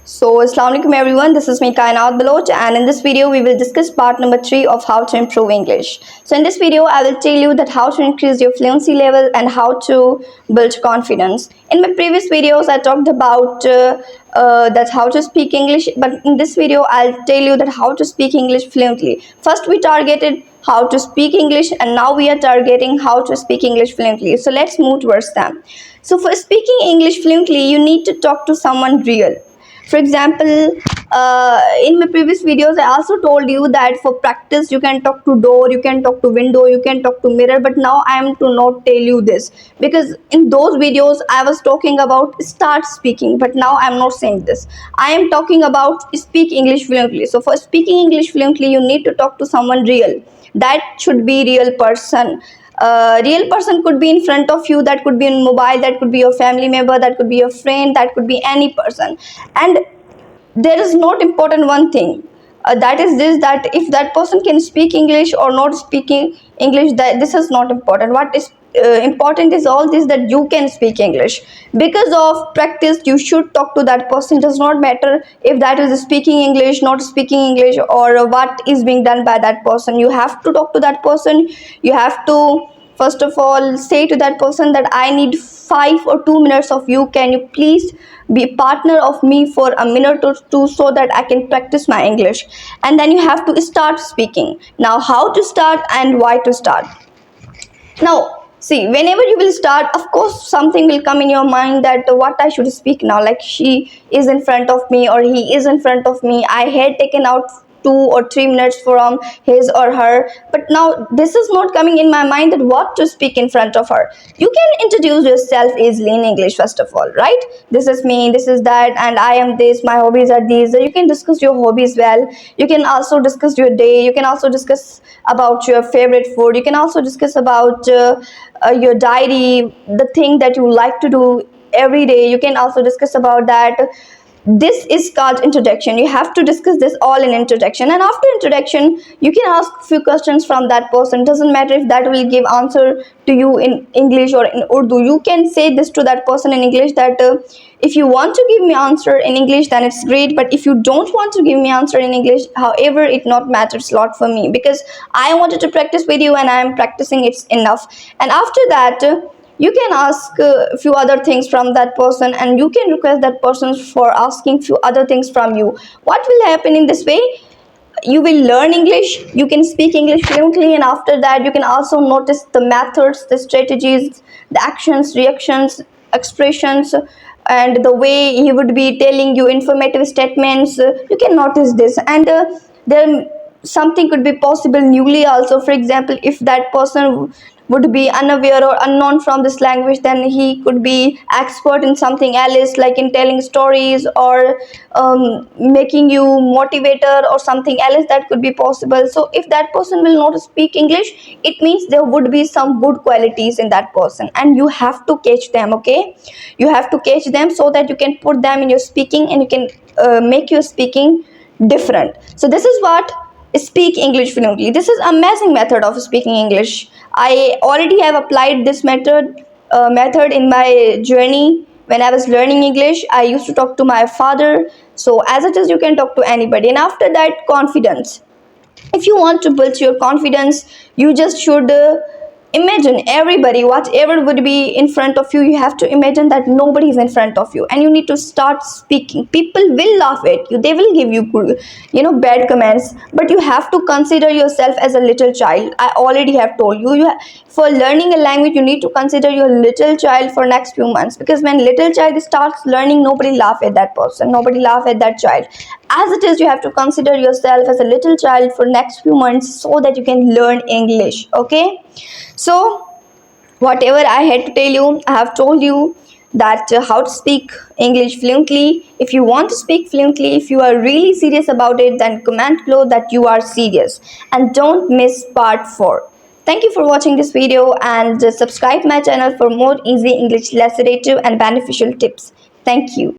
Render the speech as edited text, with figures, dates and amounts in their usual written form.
So, Assalamualaikum everyone, this is me Kainat Baloch, and in this video we will discuss part number 3 of how to improve English. So in this video I will tell you that how to increase your fluency level and how to build confidence. In my previous videos I talked about that how to speak English, but in this video I'll tell you that how to speak English fluently. First we targeted how to speak English, and now we are targeting how to speak English fluently. So let's move towards them. So for speaking English fluently you need to talk to someone real. For example, in my previous videos I also told you that for practice you can talk to door, you can talk to window, you can talk to mirror, but now I am to not tell you this, because in those videos I was talking about start speaking, but now I am not saying this. I am talking about speak English fluently. So for speaking English fluently you need to talk to someone real. That should be real person. Real person could be in front of you, that could be in mobile, that could be your family member, that could be your friend, that could be any person. And there is not important one thing, that is this, that if that person can speak English or not speaking English, that this is not important. What is important is all this, that you can speak English. Because of practice you should talk to that person. It does not matter if that is speaking English, not speaking English, or what is being done by that person. You have to talk to that person. You have to first of all say to that person that I need 5 or 2 minutes of you, can you please be a partner of me for a minute or two so that I can practice my English. And then you have to start speaking. Now how to start and why to start. Now see, whenever you will start, of course something will come in your mind that what I should speak now, like she is in front of me or he is in front of me, I had taken out 2 or 3 minutes from his or her, but now this is not coming in my mind that what to speak in front of her. You can introduce yourself easily in English first of all, right? This is me, this is that, and I am this, my hobbies are these. You can discuss your hobbies well. You can also discuss your day. You can also discuss about your favorite food. You can also discuss about your diary, the thing that you like to do every day. You can also discuss about that. This is called introduction. You have to discuss this all in introduction, and after introduction you can ask few questions from that person. Doesn't matter if that will give answer to you in English or in Urdu. You can say this to that person in English that if you want to give me answer in English then it's great, but if you don't want to give me answer in English, however, it not matters a lot for me, because I wanted to practice with you and I am practicing, it's enough. And after that you can ask a few other things from that person, and you can request that person for asking few other things from you. What will happen in this way? You will learn English, you can speak English fluently, and after that you can also notice the methods, the strategies, the actions, reactions, expressions, and the way he would be telling you informative statements. You can notice this, and there something could be possible newly also. For example, if that person would be unaware or unknown from this language, then he could be expert in something else, like in telling stories or making you motivator or something else, that could be possible. So if that person will not speak English, it means there would be some good qualities in that person, and you have to catch them. Okay, you have to catch them so that you can put them in your speaking, and you can make your speaking different. So this is what speak English fluently. This is amazing method of speaking English. I already have applied this method in my journey. When I was learning English, I used to talk to my father. So as it is, you can talk to anybody. And after that, confidence. If you want to build your confidence, you just should imagine everybody, whatever would be in front of you, you have to imagine that nobody is in front of you, and you need to start speaking. People will laugh at you, they will give you good, bad comments, but you have to consider yourself as a little child. I already have told you, for learning a language you need to consider your little child for next few months, because when little child starts learning, nobody laugh at that person, nobody laugh at that child. As it is, you have to consider yourself as a little child for next few months so that you can learn English. Okay, so whatever I had to tell you, I have told you that how to speak English fluently. If you want to speak fluently, if you are really serious about it, then comment below that you are serious, and don't miss part 4. Thank you for watching this video, and subscribe my channel for more easy English, less and beneficial tips. Thank you.